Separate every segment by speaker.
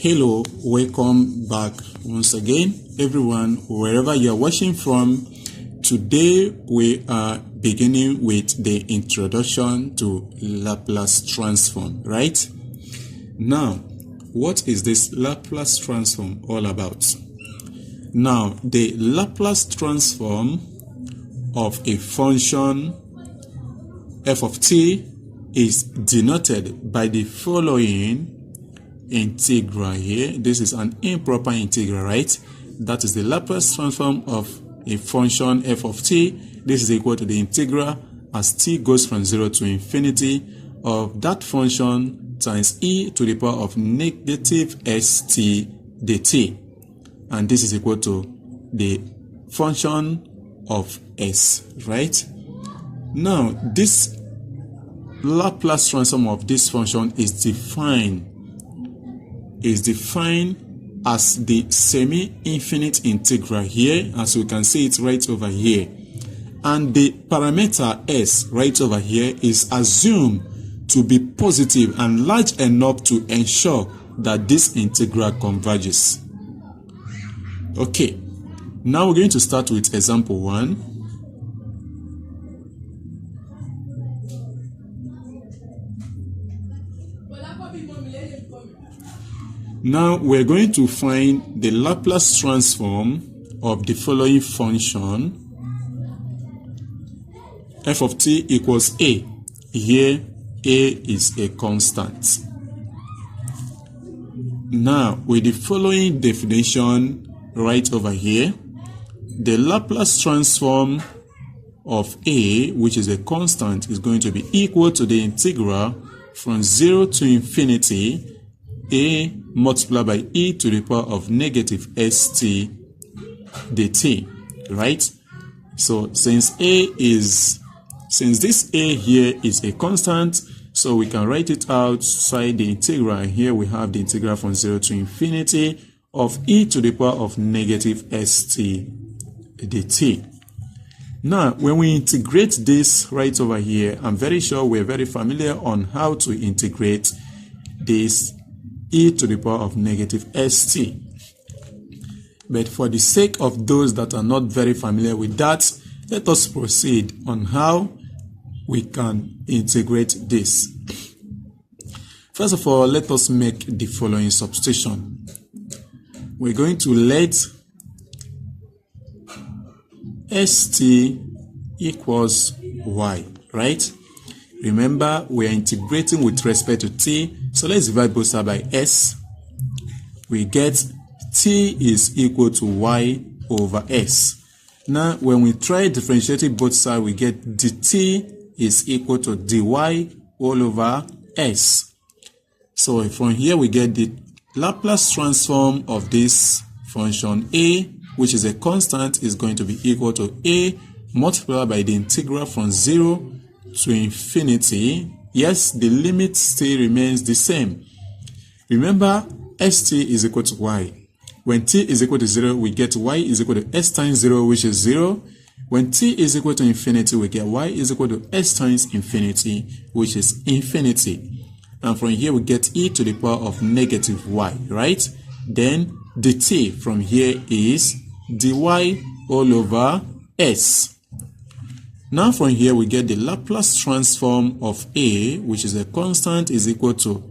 Speaker 1: Hello, welcome back once again, everyone, wherever you are watching from. Today we are beginning with the introduction to Laplace transform, right? Now, what is this Laplace transform all about? Now, the Laplace transform of a function f of t is denoted by the following integral here. This is an improper integral, right? That is the Laplace transform of a function f of t. This is equal to the integral as t goes from 0 to infinity of that function times e to the power of negative st dt. And this is equal to the function of s, right? Now, this Laplace transform of this function is defined as the semi-infinite integral here, as we can see it right over here. And the parameter s right over here is assumed to be positive and large enough to ensure that this integral converges. Okay, now we're going to start with example 1. Now we're going to find the Laplace transform of the following function f of t equals a. Here a is a constant. Now with the following definition right over here, the Laplace transform of a, which is a constant, is going to be equal to the integral from 0 to infinity a multiplied by e to the power of negative st dt, right? So since this a here is a constant, so we can write it outside the integral. Here we have the integral from 0 to infinity of e to the power of negative st dt. Now, when we integrate this right over here, I'm very sure we're very familiar on how to integrate this e to the power of negative st. But for the sake of those that are not very familiar with that, let us proceed on how we can integrate this. First of all, let us make the following substitution. We're going to let st equals y, right? Remember, we are integrating with respect to t, so let's divide both sides by s. We get t is equal to y over s. Now, when we try differentiating both sides, we get dt is equal to dy all over s. So from here, we get the Laplace transform of this function a, which is a constant, is going to be equal to a multiplied by the integral from 0 to infinity. Yes, the limit still remains the same. Remember, st is equal to y. When t is equal to 0, we get y is equal to s times 0, which is 0. When t is equal to infinity, we get y is equal to s times infinity, which is infinity. And from here, we get e to the power of negative y, right? Then dt from here is dy all over s. Now from here, we get the Laplace transform of a, which is a constant, is equal to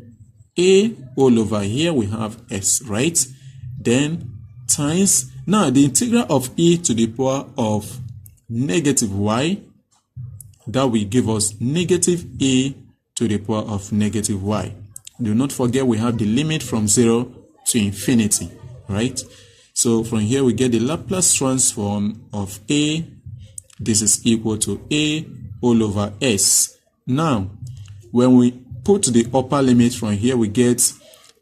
Speaker 1: a all over here, we have s, right? Then times, now the integral of e to the power of negative y, that will give us negative e to the power of negative y. Do not forget we have the limit from 0 to infinity, right? So from here, we get the Laplace transform of a. This is equal to a all over s. Now, when we put the upper limit from here, we get,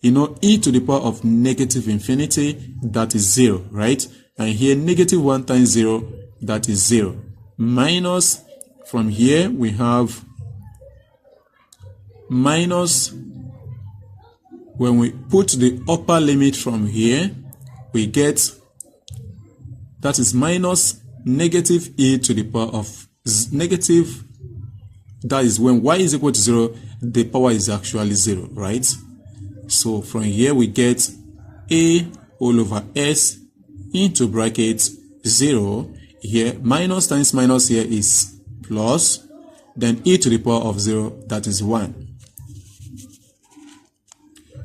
Speaker 1: e to the power of negative infinity, that is 0, right? And here, negative 1 times 0, that is 0. Minus, from here, we have minus, when we put the upper limit from here, we get, that is minus negative e to the power of negative, that is when y is equal to 0, the power is actually 0, right? So from here we get a whole over s into bracket 0. Here minus times minus here is plus, then e to the power of 0, that is 1.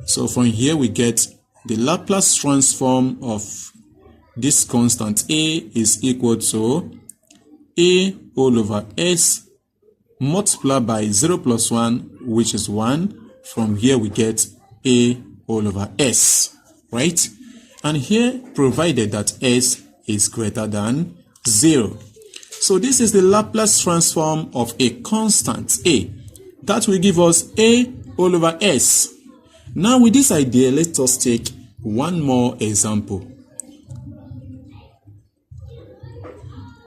Speaker 1: So from here we get the Laplace transform of this constant a is equal to a whole over s multiplied by 0 plus 1, which is 1. From here we get a whole over s, right? And here, provided that s is greater than 0. So this is the Laplace transform of a constant a. That will give us a whole over s. Now with this idea, let us take one more example.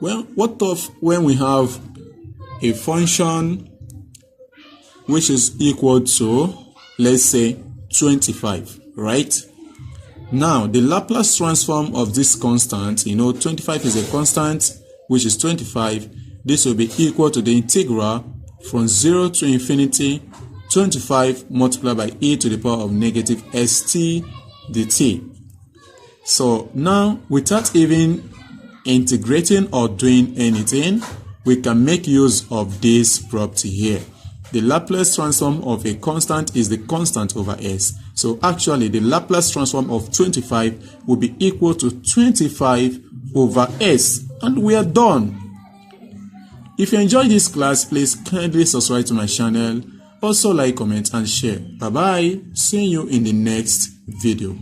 Speaker 1: Well, what of when we have a function which is equal to, let's say, 25, right? Now, the Laplace transform of this constant, 25 is a constant, which is 25. This will be equal to the integral from 0 to infinity, 25 multiplied by e to the power of negative st dt. So now, without even integrating or doing anything, we can make use of this property here. The Laplace transform of a constant is the constant over s. So actually, the Laplace transform of 25 will be equal to 25 over s. And we are done. If you enjoyed this class, please kindly subscribe to my channel. Also like, comment, and share. Bye-bye. See you in the next video.